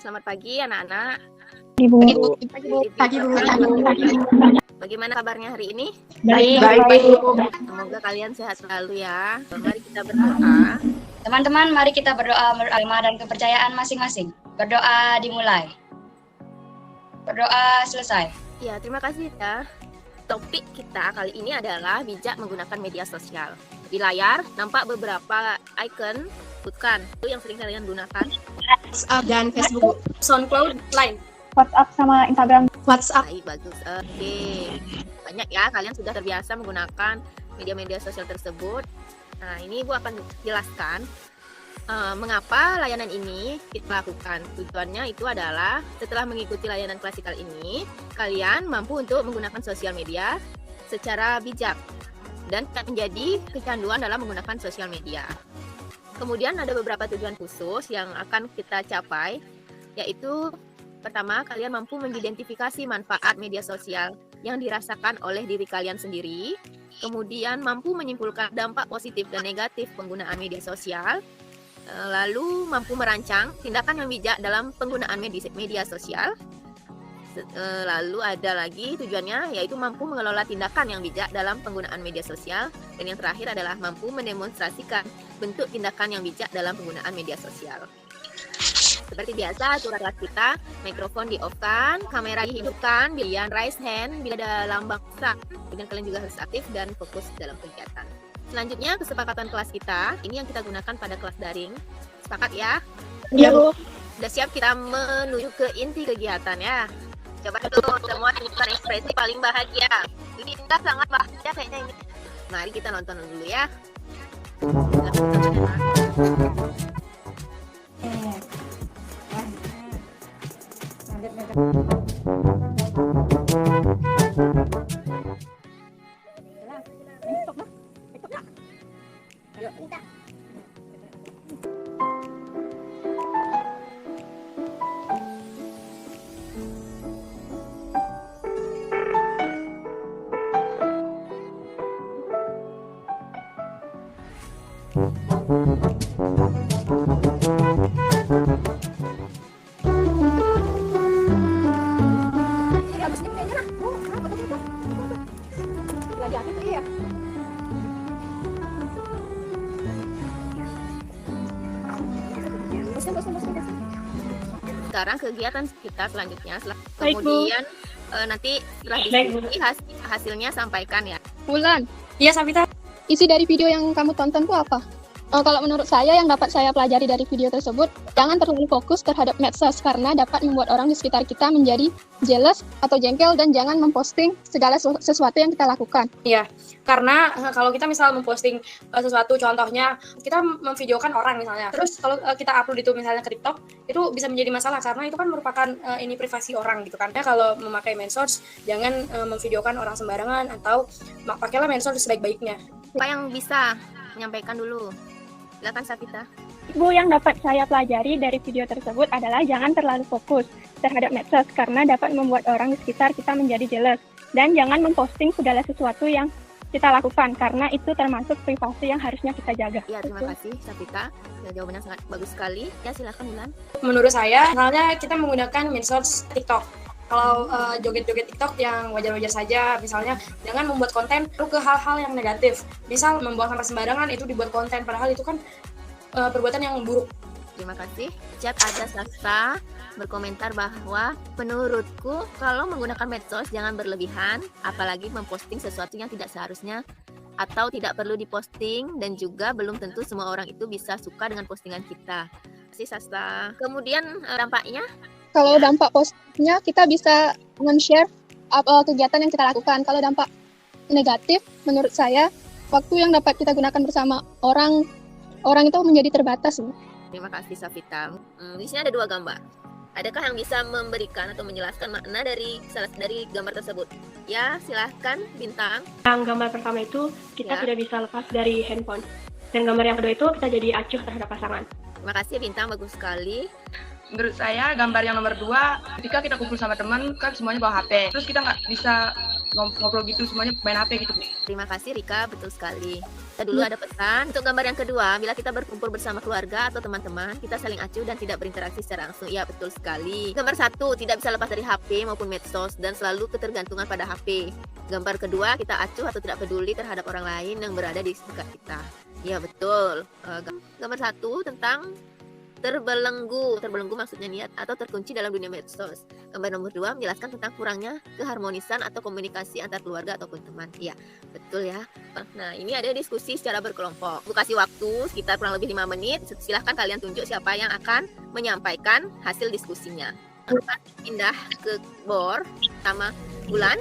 Selamat pagi anak-anak. Pagi, Bu. Bagaimana kabarnya hari ini? Baik, Bu. Semoga kalian sehat selalu ya. Mari kita berdoa. Teman-teman, mari kita berdoa menurut agama dan kepercayaan masing-masing. Berdoa dimulai. Berdoa selesai. Ya, terima kasih ya. Topik kita kali ini adalah bijak menggunakan media sosial. Di layar nampak beberapa icon, bukan itu yang sering kalian gunakan. WhatsApp dan Facebook, SoundCloud, Line. WhatsApp sama Instagram. WhatsApp. Baik, bagus. Oke. Banyak ya, kalian sudah terbiasa menggunakan media-media sosial tersebut. Nah, ini Ibu akan jelaskan mengapa layanan ini kita lakukan. Tujuannya itu adalah setelah mengikuti layanan klasikal ini, kalian mampu untuk menggunakan sosial media secara bijak dan tidak menjadi kecanduan dalam menggunakan sosial media. Kemudian ada beberapa tujuan khusus yang akan kita capai, yaitu pertama, kalian mampu mengidentifikasi manfaat media sosial yang dirasakan oleh diri kalian sendiri. Kemudian mampu menyimpulkan dampak positif dan negatif penggunaan media sosial. Lalu mampu merancang tindakan yang bijak dalam penggunaan media sosial. Lalu ada lagi tujuannya, yaitu mampu mengelola tindakan yang bijak dalam penggunaan media sosial. Dan yang terakhir adalah mampu mendemonstrasikan bentuk tindakan yang bijak dalam penggunaan media sosial. Seperti biasa, aturan kelas kita, mikrofon di-off-kan, kamera dihidupkan, bila raise hand, bila ada lambang besar. Kemudian kalian juga harus aktif dan fokus dalam kegiatan. Selanjutnya, kesepakatan kelas kita, ini yang kita gunakan pada kelas daring. Sepakat ya? Iya, Bu. Sudah siap kita menuju ke inti kegiatan ya? Coba tuh semua tunjukkan ekspresi paling bahagia. Ini Indah sangat bahagia kayaknya ini. Mari kita nonton dulu ya. Sekarang kegiatan kita selanjutnya, kemudian nanti setelah diskusi hasilnya sampaikan ya. Bulan, Iya, Savita. isi dari video yang kamu tonton tuh apa? Kalau menurut saya, yang dapat saya pelajari dari video tersebut, jangan terlalu fokus terhadap medsos karena dapat membuat orang di sekitar kita menjadi jealous atau jengkel, dan jangan memposting segala sesuatu yang kita lakukan. Iya, karena kalau kita misal memposting sesuatu, contohnya kita memvideokan orang misalnya, terus kalau kita upload itu misalnya ke TikTok, itu bisa menjadi masalah karena itu kan merupakan ini privasi orang gitu kan. Ya, kalau memakai medsos, jangan memvideokan orang sembarangan atau pakailah medsos sebaik-baiknya. Apa yang bisa menyampaikan dulu? Silakan Savita. Bu, yang dapat saya pelajari dari video tersebut adalah jangan terlalu fokus terhadap medsos karena dapat membuat orang di sekitar kita menjadi jealous, dan jangan memposting segala sesuatu yang kita lakukan karena itu termasuk privasi yang harusnya kita jaga. Ya, terima kasih Savita. Jawabannya sangat bagus sekali. Ya, silakan Bulan. Menurut saya, misalnya kita menggunakan medsos TikTok. Kalau joget-joget TikTok yang wajar-wajar saja, misalnya jangan membuat konten ke hal-hal yang negatif. Misal membuang sampah sembarangan itu dibuat konten, padahal itu kan perbuatan yang buruk. Terima kasih. Chat ada Sasta berkomentar bahwa menurutku kalau menggunakan medsos jangan berlebihan, apalagi memposting sesuatu yang tidak seharusnya atau tidak perlu diposting, dan juga belum tentu semua orang itu bisa suka dengan postingan kita. Terima kasih Sasta. Kemudian dampaknya? Kalau dampak positifnya, kita bisa men-share kegiatan yang kita lakukan. Kalau dampak negatif, menurut saya, waktu yang dapat kita gunakan bersama orang itu menjadi terbatas. Terima kasih Savita. Di sini ada 2 gambar. Adakah yang bisa memberikan atau menjelaskan makna dari gambar tersebut? Ya, silahkan Bintang. Yang gambar pertama itu kita tidak bisa lepas dari handphone. Dan gambar yang kedua itu kita jadi acuh terhadap pasangan. Terima kasih Bintang, bagus sekali. Menurut saya gambar yang nomor 2, ketika kita kumpul sama teman kan semuanya bawa HP, terus kita nggak bisa ngobrol gitu, semuanya main HP gitu. Terima kasih Rika, betul sekali. Kita dulu ada pesan. Untuk gambar yang kedua, bila kita berkumpul bersama keluarga atau teman-teman, kita saling acuh dan tidak berinteraksi secara langsung. Iya, betul sekali. Gambar 1, tidak bisa lepas dari HP maupun medsos dan selalu ketergantungan pada HP. Gambar kedua, kita acuh atau tidak peduli terhadap orang lain yang berada di sekitar kita. Iya, betul. Gambar 1 tentang terbelenggu maksudnya niat atau terkunci dalam dunia medsos. Gambar nomor 2 menjelaskan tentang kurangnya keharmonisan atau komunikasi antar keluarga ataupun teman. Iya, betul ya. Nah, ini ada diskusi secara berkelompok. Aku kasih waktu sekitar kurang lebih 5 menit. Silahkan kalian tunjuk siapa yang akan menyampaikan hasil diskusinya. Akan pindah ke board sama Bulan,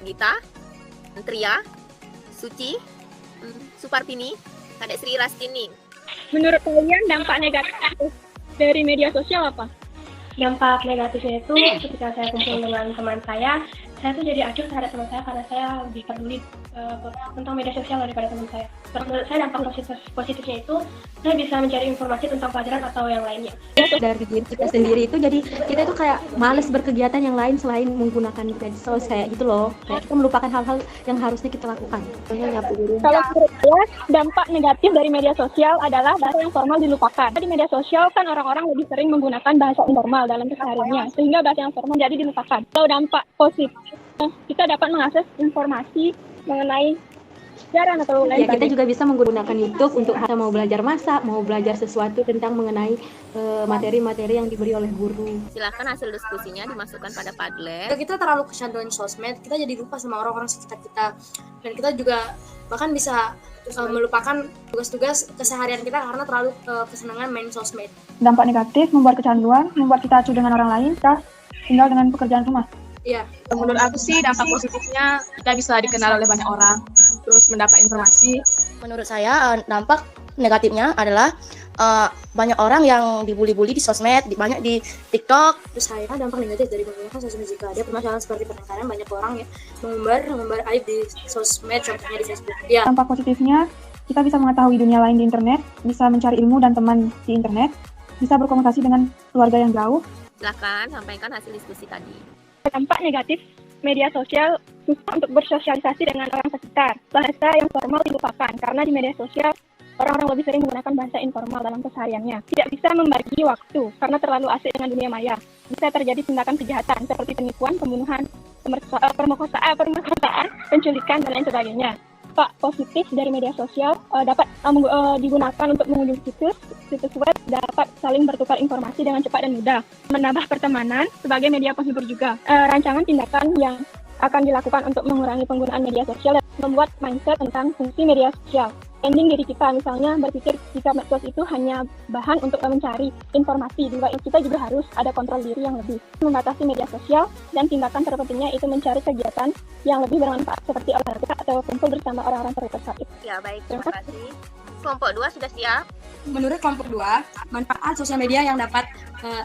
Gita, Tria, Suci, Supartini, Kadek Sri Rastini. Menurut kalian dampak negatif dari media sosial apa? Dampak negatifnya itu ketika saya kumpul dengan teman saya tuh jadi acuh terhadap teman saya karena saya lebih peduli tentang media sosial daripada teman saya. Menurut saya dampak positifnya itu saya bisa mencari informasi tentang pelajaran atau yang lainnya. Dari diri kita sendiri itu jadi kita itu kayak males berkegiatan yang lain selain menggunakan medsos kayak gitu loh. Kayak kita melupakan hal-hal yang harusnya kita lakukan. Kalau menurut saya, dampak negatif dari media sosial adalah bahasa yang formal dilupakan. Di media sosial kan orang-orang lebih sering menggunakan bahasa informal dalam kesehariannya, sehingga bahasa yang formal jadi dilupakan. Kalau dampak positif, kita dapat mengakses informasi mengenai sejarah atau lain Ya, kita juga bisa menggunakan YouTube untuk mau belajar masak, mau belajar sesuatu tentang mengenai materi-materi yang diberi oleh guru. Silakan hasil diskusinya dimasukkan pada Padlet. Kalau kita terlalu kecanduan sosmed, kita jadi lupa sama orang-orang sekitar kita. Dan kita juga bahkan bisa melupakan tugas-tugas keseharian kita karena terlalu kesenangan main sosmed. Dampak negatif membuat kecanduan, membuat kita acuh dengan orang lain, kita tinggal dengan pekerjaan rumah. Iya. Menurut aku sih dampak positifnya kita bisa dikenal oleh banyak orang, terus mendapat informasi. Menurut saya dampak negatifnya adalah banyak orang yang dibully-bully di sosmed, banyak di TikTok. Terus saya dampak negatif dari menggunakan sosmed jika ada permasalahan seperti pertengkaran, banyak orang ya mengumbar aib di sosmed, contohnya di Facebook. Ya. Dampak positifnya, kita bisa mengetahui dunia lain di internet, bisa mencari ilmu dan teman di internet, bisa berkomunikasi dengan keluarga yang jauh. Silakan sampaikan hasil diskusi tadi. Dampak negatif media sosial susah untuk bersosialisasi dengan orang sekitar. Bahasa yang formal dilupakan karena di media sosial orang-orang lebih sering menggunakan bahasa informal dalam kesehariannya. Tidak bisa membagi waktu karena terlalu asik dengan dunia maya. Bisa terjadi tindakan kejahatan seperti penipuan, pembunuhan, pemerkosaan, penculikan, dan lain sebagainya. Dampak positif dari media sosial dapat digunakan untuk mengunjungi situs web, dapat saling bertukar informasi dengan cepat dan mudah, menambah pertemanan sebagai media penghibur juga. Rancangan tindakan yang akan dilakukan untuk mengurangi penggunaan media sosial dan membuat mindset tentang fungsi media sosial. Ending diri kita misalnya berpikir jika medsos itu hanya bahan untuk mencari informasi, juga kita juga harus ada kontrol diri yang lebih. Membatasi media sosial dan tindakan terpentingnya itu mencari kegiatan yang lebih bermanfaat seperti olahraga atau kumpul bersama orang-orang terdekat. Ya, baik, terima kasih. Kelompok 2 sudah siap? Menurut kelompok 2, manfaat sosial media yang dapat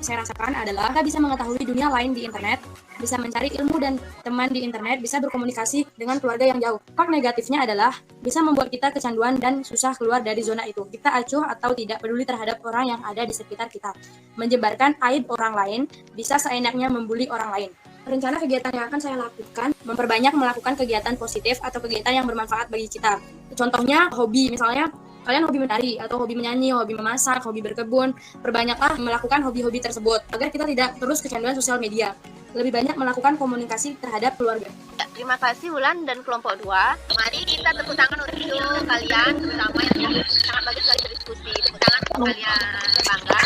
saya rasakan adalah kita bisa mengetahui dunia lain di internet, bisa mencari ilmu dan teman di internet, bisa berkomunikasi dengan keluarga yang jauh. Dampak negatifnya adalah bisa membuat kita kecanduan dan susah keluar dari zona itu. Kita acuh atau tidak peduli terhadap orang yang ada di sekitar kita. Menyebarkan aib orang lain, bisa seenaknya membuli orang lain. Rencana kegiatan yang akan saya lakukan, memperbanyak melakukan kegiatan positif atau kegiatan yang bermanfaat bagi kita. Contohnya hobi, misalnya kalian hobi menari atau hobi menyanyi, hobi memasak, hobi berkebun, perbanyaklah melakukan hobi-hobi tersebut agar kita tidak terus kecanduan sosial media. Lebih banyak melakukan komunikasi terhadap keluarga. Ya, terima kasih Wulan dan kelompok 2. Mari kita tepuk tangan untuk kalian, terutama yang sangat bagus sekali berdiskusi. Tepuk tangan untuk kalian, bangga.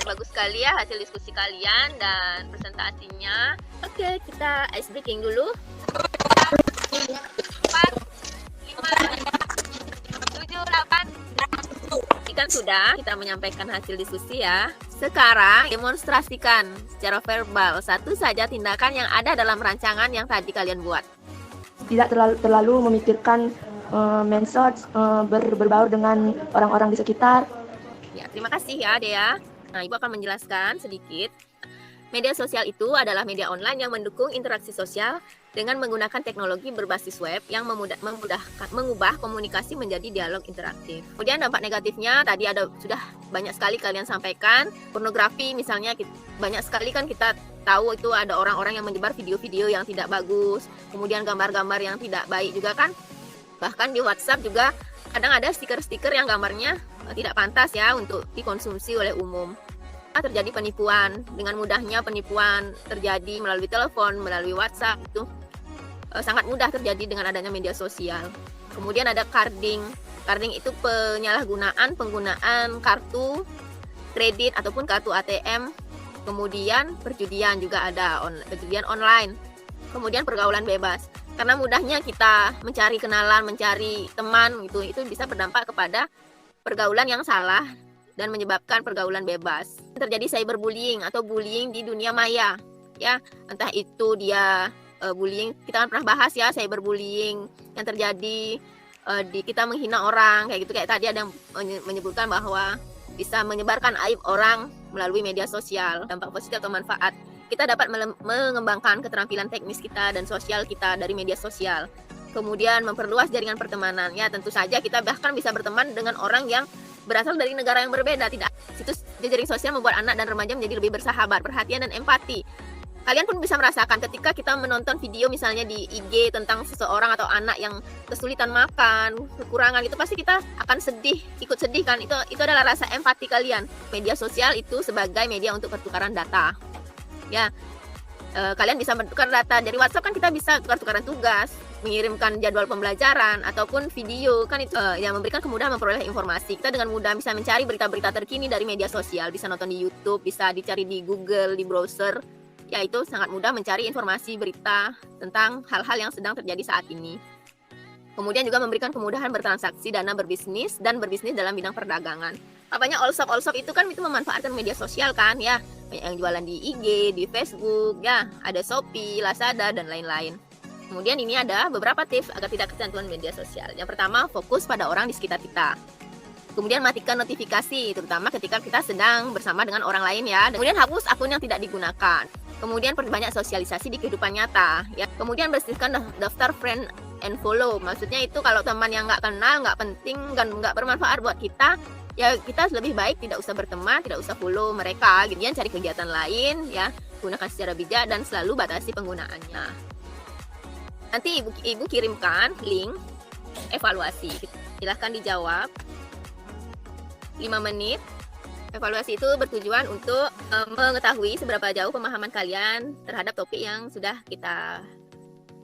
Bagus sekali ya hasil diskusi kalian dan presentasinya. Oke, kita ice breaking dulu. 4, 5, 7, 8. Kan sudah kita menyampaikan hasil diskusi ya. Sekarang demonstrasikan secara verbal satu saja tindakan yang ada dalam rancangan yang tadi kalian buat. Tidak terlalu memikirkan medsos, berbaur dengan orang-orang di sekitar. Ya, terima kasih ya Dea. Nah, Ibu akan menjelaskan sedikit. Media sosial itu adalah media online yang mendukung interaksi sosial dengan menggunakan teknologi berbasis web yang mengubah komunikasi menjadi dialog interaktif. Kemudian dampak negatifnya tadi sudah banyak sekali kalian sampaikan. Pornografi misalnya banyak sekali kan kita tahu itu ada orang-orang yang menyebar video-video yang tidak bagus, kemudian gambar-gambar yang tidak baik juga kan. Bahkan di WhatsApp juga kadang ada stiker-stiker yang gambarnya tidak pantas ya untuk dikonsumsi oleh umum. Terjadi penipuan, dengan mudahnya penipuan terjadi melalui telepon, melalui WhatsApp, itu sangat mudah terjadi dengan adanya media sosial. Kemudian ada carding. Carding itu penggunaan kartu kredit ataupun kartu ATM. Kemudian perjudian juga ada, perjudian online. Kemudian pergaulan bebas. Karena mudahnya kita mencari kenalan, mencari teman itu bisa berdampak kepada pergaulan yang salah dan menyebabkan pergaulan bebas. Terjadi cyberbullying atau bullying di dunia maya. Ya, entah itu dia bullying, kita kan pernah bahas ya cyberbullying yang terjadi kita menghina orang kayak gitu, kayak tadi ada yang menyebutkan bahwa bisa menyebarkan aib orang melalui media sosial. Dampak positif atau manfaat, kita dapat mengembangkan keterampilan teknis kita dan sosial kita dari media sosial. Kemudian memperluas jaringan pertemanan, ya tentu saja kita bahkan bisa berteman dengan orang yang berasal dari negara yang berbeda. Tidak, situs jejaring sosial membuat anak dan remaja menjadi lebih bersahabat, perhatian dan empati. Kalian pun bisa merasakan ketika kita menonton video misalnya di IG tentang seseorang atau anak yang kesulitan makan, kekurangan, itu pasti kita akan sedih, ikut sedih kan. Itu adalah rasa empati kalian. Media sosial itu sebagai media untuk pertukaran data. Ya, kalian bisa bertukar data. Dari WhatsApp kan kita bisa tukar-tukaran tugas, mengirimkan jadwal pembelajaran ataupun video kan, itu yang memberikan kemudahan memperoleh informasi. Kita dengan mudah bisa mencari berita-berita terkini dari media sosial, bisa nonton di YouTube, bisa dicari di Google, di browser. Ya, itu sangat mudah mencari informasi berita tentang hal-hal yang sedang terjadi saat ini. Kemudian juga memberikan kemudahan bertransaksi dana berbisnis dan berbisnis dalam bidang perdagangan. Apanya all shop itu kan itu memanfaatkan media sosial kan ya. Banyak yang jualan di IG, di Facebook, ya, ada Shopee, Lazada dan lain-lain. Kemudian ini ada beberapa tips agar tidak kecanduan media sosial. Yang pertama, fokus pada orang di sekitar kita. Kemudian matikan notifikasi, terutama ketika kita sedang bersama dengan orang lain ya. Kemudian hapus akun yang tidak digunakan. Kemudian perbanyak sosialisasi di kehidupan nyata. Ya. Kemudian bersihkan daftar friend and follow. Maksudnya itu kalau teman yang nggak kenal, nggak penting, dan nggak bermanfaat buat kita, ya kita lebih baik tidak usah berteman, tidak usah follow mereka. Kemudian cari kegiatan lain, ya, gunakan secara bijak dan selalu batasi penggunaannya. Nanti ibu kirimkan link evaluasi. Silahkan dijawab 5 menit. Evaluasi itu bertujuan untuk mengetahui seberapa jauh pemahaman kalian terhadap topik yang sudah kita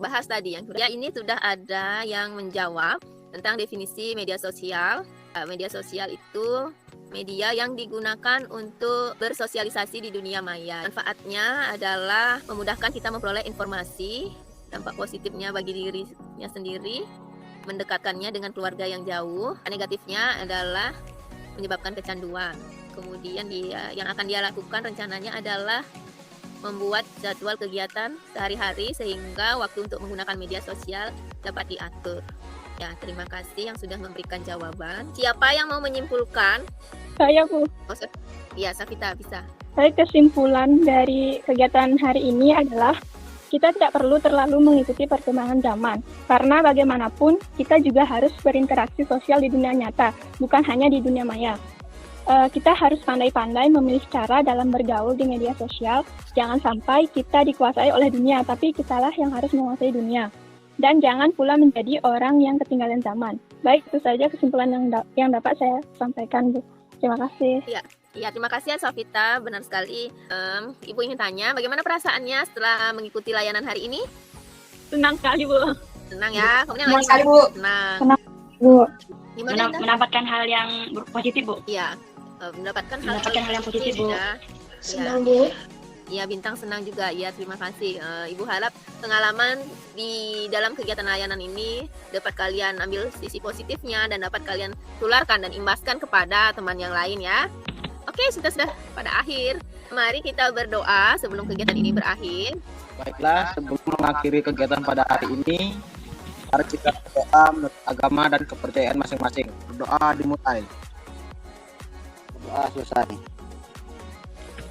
bahas tadi. Ya, ini sudah ada yang menjawab tentang definisi media sosial. Media sosial itu media yang digunakan untuk bersosialisasi di dunia maya. Manfaatnya adalah memudahkan kita memperoleh informasi. Dampak positifnya bagi dirinya sendiri, mendekatkannya dengan keluarga yang jauh. Negatifnya adalah menyebabkan kecanduan. Kemudian yang akan dia lakukan rencananya adalah membuat jadwal kegiatan sehari-hari sehingga waktu untuk menggunakan media sosial dapat diatur. Ya, terima kasih yang sudah memberikan jawaban. Siapa yang mau menyimpulkan? Saya, Bu. Oh, ya, Safita bisa. Saya kesimpulan dari kegiatan hari ini adalah kita tidak perlu terlalu mengikuti perkembangan zaman. Karena bagaimanapun kita juga harus berinteraksi sosial di dunia nyata, bukan hanya di dunia maya. Kita harus pandai-pandai memilih cara dalam bergaul di media sosial. Jangan sampai kita dikuasai oleh dunia, tapi kitalah yang harus menguasai dunia. Dan jangan pula menjadi orang yang ketinggalan zaman. Baik, itu saja kesimpulan yang dapat saya sampaikan, Bu. Terima kasih. Ya, terima kasih ya Safita, benar sekali. Ibu ingin tanya, bagaimana perasaannya setelah mengikuti layanan hari ini? Senang sekali, Bu. Senang ya? Senang sekali, Bu. Senang. Bu. Gimana, Indah? Mendapatkan hal yang positif, Bu. Iya, mendapatkan hal yang positif, Bu. Senang, Bu. Iya, Bintang senang juga. Iya, terima kasih. Ibu harap pengalaman di dalam kegiatan layanan ini dapat kalian ambil sisi positifnya dan dapat kalian tularkan dan imbaskan kepada teman yang lain ya. Oke, sudah pada akhir. Mari kita berdoa sebelum kegiatan ini berakhir. Baiklah, sebelum mengakhiri kegiatan pada hari ini, mari kita berdoa menurut agama dan kepercayaan masing-masing. Berdoa dimulai. Berdoa selesai.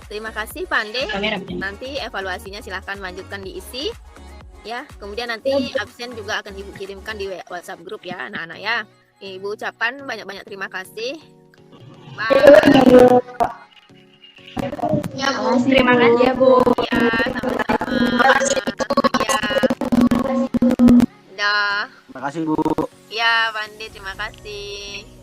Terima kasih Pande. Nanti evaluasinya silahkan lanjutkan diisi. Ya, kemudian nanti absen juga akan Ibu kirimkan di WhatsApp grup ya anak-anak ya. Ibu ucapkan banyak-banyak terima kasih. Bye. Terima kasih ya Bu. Ya, sama-sama. Ya. Dah. Terima kasih Bu. Ya, Pandi, terima kasih.